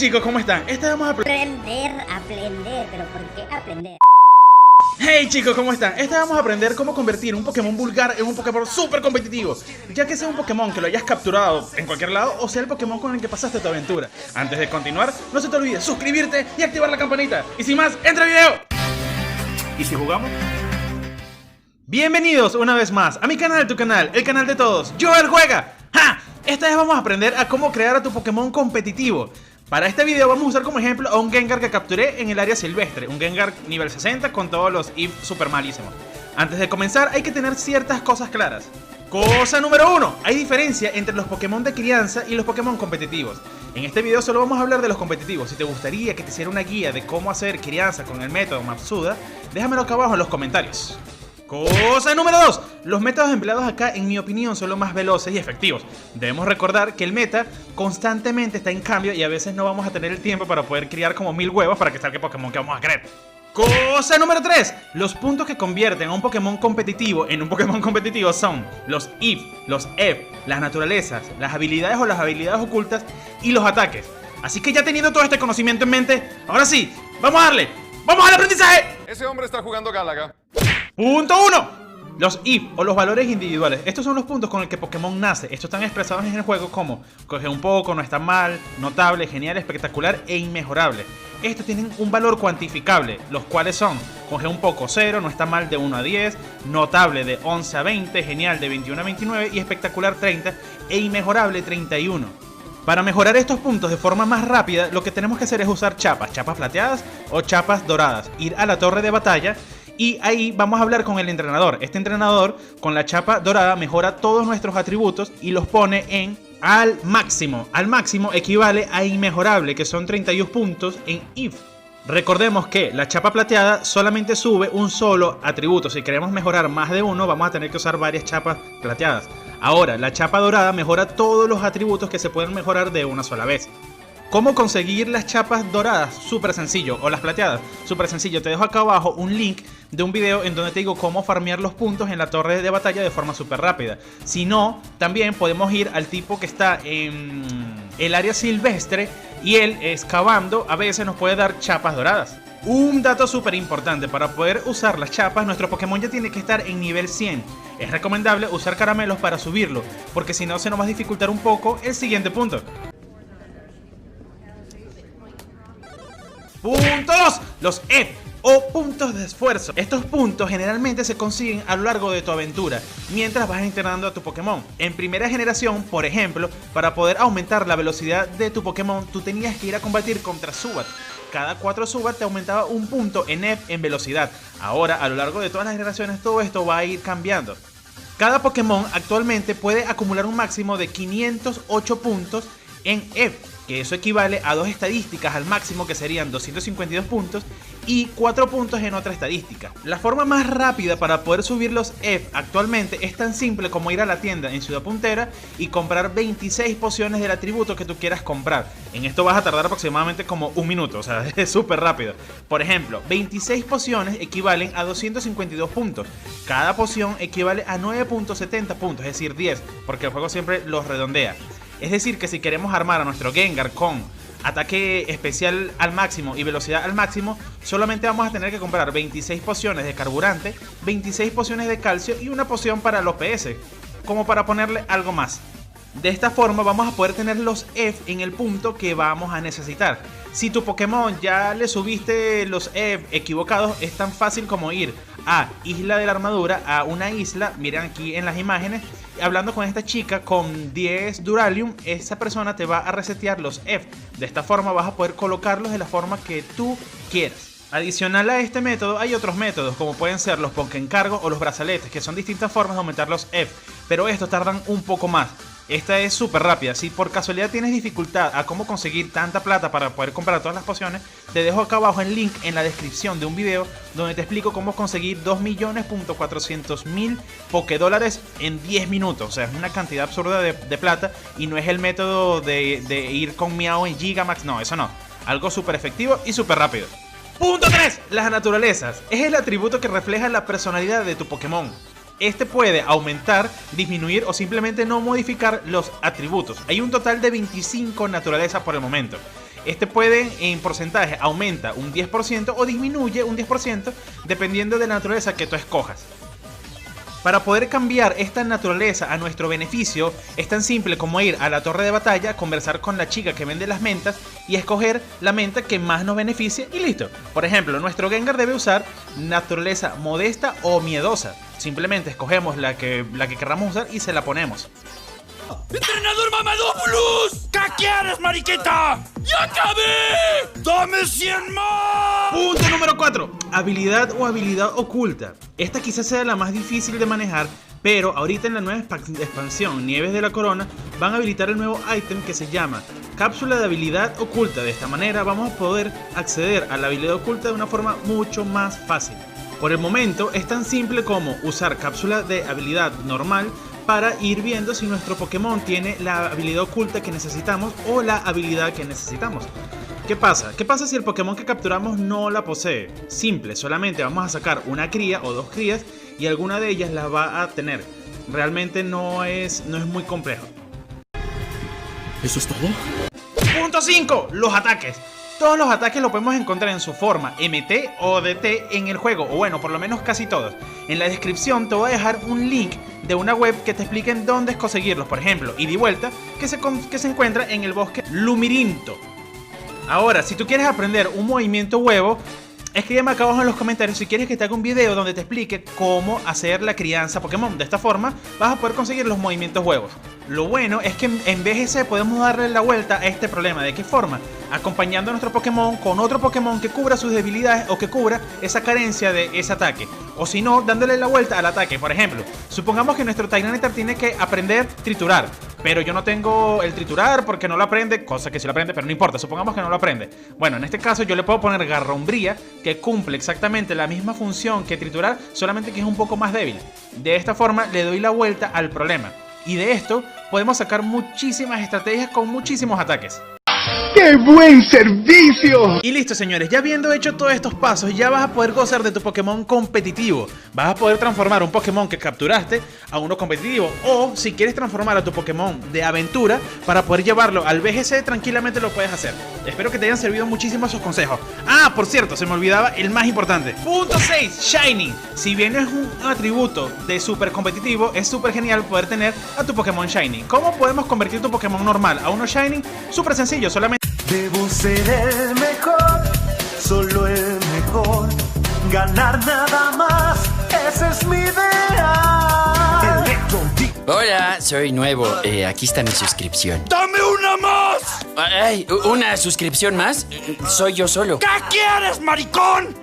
chicos, ¿cómo están? Vamos a Aprender, pero ¿por qué aprender? Hey chicos, ¿cómo están? Vamos a aprender cómo convertir un Pokémon vulgar en un Pokémon súper competitivo, ya que sea un Pokémon que lo hayas capturado en cualquier lado o sea el Pokémon con el que pasaste tu aventura. Antes de continuar, no se te olvide suscribirte y activar la campanita. Y sin más, ¡entra al video! ¿Y si jugamos? Bienvenidos una vez más a mi canal, tu canal, el canal de todos, Joel Juega. ¡Ja! Esta vez vamos a aprender a cómo crear a tu Pokémon competitivo. Para este video vamos a usar como ejemplo a un Gengar que capturé en el área silvestre, un Gengar nivel 60 con todos los EVE super malísimos. Antes de comenzar hay que tener ciertas cosas claras. Cosa número 1, hay diferencia entre los Pokémon de crianza y los Pokémon competitivos. En este video solo vamos a hablar de los competitivos. Si te gustaría que te hiciera una guía de cómo hacer crianza con el método Mapsuda, déjamelo acá abajo en los comentarios. Cosa número 2, los métodos empleados acá en mi opinión son los más veloces y efectivos. Debemos recordar que el meta constantemente está en cambio y a veces no vamos a tener el tiempo para poder criar como 1000 huevos para que salga el Pokémon que vamos a querer. Cosa número 3, los puntos que convierten a un Pokémon competitivo en un Pokémon competitivo son los EVE, los F, las naturalezas, las habilidades o las habilidades ocultas y los ataques. Así que ya teniendo todo este conocimiento en mente, ahora sí, vamos a darle, ¡vamos al aprendizaje! Ese hombre está jugando Galaga. Punto 1. Los EVE o los valores individuales. Estos son los puntos con los que Pokémon nace. Estos están expresados en el juego como coge un poco, no está mal, notable, genial, espectacular e inmejorable. Estos tienen un valor cuantificable, los cuales son coge un poco 0, no está mal de 1 a 10, notable de 11 a 20, genial de 21 a 29 y espectacular 30 e inmejorable 31. Para mejorar estos puntos de forma más rápida, lo que tenemos que hacer es usar chapas plateadas o chapas doradas, ir a la torre de batalla. Y ahí vamos a hablar con el entrenador. Este entrenador con la chapa dorada mejora todos nuestros atributos y los pone en al máximo. Al máximo equivale a inmejorable, que son 31 puntos en EVE. Recordemos que la chapa plateada solamente sube un solo atributo. Si queremos mejorar más de uno, vamos a tener que usar varias chapas plateadas. Ahora, la chapa dorada mejora todos los atributos que se pueden mejorar de una sola vez. ¿Cómo conseguir las chapas doradas? Súper sencillo. O las plateadas. Súper sencillo. Te dejo acá abajo un link de un video en donde te digo cómo farmear los puntos en la torre de batalla de forma súper rápida. Si no, también podemos ir al tipo que está en el área silvestre y él excavando a veces nos puede dar chapas doradas. Un dato súper importante, para poder usar las chapas, nuestro Pokémon ya tiene que estar en nivel 100. Es recomendable usar caramelos para subirlo, porque si no se nos va a dificultar un poco el siguiente punto. Punto 2, los EVE o puntos de esfuerzo. Estos puntos generalmente se consiguen a lo largo de tu aventura mientras vas entrenando a tu Pokémon. En primera generación, por ejemplo, para poder aumentar la velocidad de tu Pokémon, tú tenías que ir a combatir contra Zubat. Cada 4 Zubat te aumentaba un punto en EVE en velocidad. Ahora, a lo largo de todas las generaciones, todo esto va a ir cambiando. Cada Pokémon actualmente puede acumular un máximo de 508 puntos en EVE, que eso equivale a 2 estadísticas al máximo, que serían 252 puntos y 4 puntos en otra estadística. La forma más rápida para poder subir los EVE actualmente es tan simple como ir a la tienda en Ciudad Puntera y comprar 26 pociones del atributo que tú quieras comprar. En esto vas a tardar aproximadamente como un minuto, o sea, es súper rápido. Por ejemplo, 26 pociones equivalen a 252 puntos. Cada poción equivale a 9.70 puntos, es decir, 10, porque el juego siempre los redondea. Es decir, que si queremos armar a nuestro Gengar con ataque especial al máximo y velocidad al máximo, solamente vamos a tener que comprar 26 pociones de carburante, 26 pociones de calcio y una poción para los PS, como para ponerle algo más. De esta forma vamos a poder tener los EVE en el punto que vamos a necesitar. Si tu Pokémon ya le subiste los EVE equivocados, es tan fácil como ir a Isla de la Armadura, a una isla, miren aquí en las imágenes, hablando con esta chica con 10 Duralium, esa persona te va a resetear los EVE. De esta forma vas a poder colocarlos de la forma que tú quieras. Adicional a este método hay otros métodos, como pueden ser los Pokéencargo o los brazaletes, que son distintas formas de aumentar los EVE, pero estos tardan un poco más. Esta es súper rápida. Si por casualidad tienes dificultad a cómo conseguir tanta plata para poder comprar todas las pociones, te dejo acá abajo el link en la descripción de un video donde te explico cómo conseguir 2.400.000 Pokédólares en 10 minutos. O sea, es una cantidad absurda de plata y no es el método de ir con Miao en Gigamax. No, eso no. Algo súper efectivo y súper rápido. Punto 3. Las naturalezas. Es el atributo que refleja la personalidad de tu Pokémon. Este puede aumentar, disminuir o simplemente no modificar los atributos. Hay un total de 25 naturalezas por el momento. Este puede en porcentaje aumenta un 10% o disminuye un 10% dependiendo de la naturaleza que tú escojas. Para poder cambiar esta naturaleza a nuestro beneficio, es tan simple como ir a la torre de batalla, conversar con la chica que vende las mentas y escoger la menta que más nos beneficie y listo. Por ejemplo, nuestro Gengar debe usar naturaleza modesta o miedosa. Simplemente escogemos la que querramos usar y se la ponemos. ¡Entrenador Mamadopoulos! ¿Qué quieres, mariquita? ¡Ya acabé! ¡Dame 100 más! Punto número 4. Habilidad o habilidad oculta. Esta quizás sea la más difícil de manejar, pero ahorita en la nueva expansión Nieves de la Corona van a habilitar el nuevo ítem que se llama Cápsula de habilidad oculta. De esta manera vamos a poder acceder a la habilidad oculta de una forma mucho más fácil. Por el momento es tan simple como usar cápsula de habilidad normal para ir viendo si nuestro Pokémon tiene la habilidad oculta que necesitamos o la habilidad que necesitamos. ¿Qué pasa? ¿Qué pasa si el Pokémon que capturamos no la posee? Simple, solamente vamos a sacar una cría o dos crías y alguna de ellas la va a tener. Realmente no es muy complejo. ¿Eso es todo? Punto 5. Los ataques. Todos los ataques los podemos encontrar en su forma MT o DT en el juego, o bueno, por lo menos casi todos. En la descripción te voy a dejar un link de una web que te expliquen dónde conseguirlos. Por ejemplo, ida y vuelta, que se encuentra en el bosque Lumirinto. Ahora, si tú quieres aprender un movimiento huevo, escríbeme acá abajo en los comentarios si quieres que te haga un video donde te explique cómo hacer la crianza Pokémon. De esta forma vas a poder conseguir los movimientos huevos. Lo bueno es que en VGC podemos darle la vuelta a este problema. ¿De qué forma? Acompañando a nuestro Pokémon con otro Pokémon que cubra sus debilidades o que cubra esa carencia de ese ataque. O si no, dándole la vuelta al ataque. Por ejemplo, supongamos que nuestro Tyranitar tiene que aprender triturar, pero yo no tengo el triturar porque no lo aprende, cosa que sí lo aprende, pero no importa, supongamos que no lo aprende. Bueno, en este caso yo le puedo poner Garrombría, que cumple exactamente la misma función que triturar, solamente que es un poco más débil. De esta forma le doy la vuelta al problema. Y de esto podemos sacar muchísimas estrategias con muchísimos ataques. ¡Qué buen servicio! Y listo, señores, ya habiendo hecho todos estos pasos, ya vas a poder gozar de tu Pokémon competitivo. Vas a poder transformar un Pokémon que capturaste a uno competitivo. O si quieres transformar a tu Pokémon de aventura para poder llevarlo al VGC, tranquilamente lo puedes hacer. Espero que te hayan servido muchísimo esos consejos. Ah, por cierto, se me olvidaba el más importante. Punto 6, Shiny. Si bien es un atributo de super competitivo, es súper genial poder tener a tu Pokémon Shiny. ¿Cómo podemos convertir tu Pokémon normal a uno Shiny? Súper sencillo, solamente... Debo ser el mejor, solo el mejor, ganar nada más, esa es mi idea. Hola, soy nuevo. Aquí está mi suscripción. ¡Dame una más! Ay, ¿una suscripción más? Soy yo solo. ¿Qué quieres, maricón?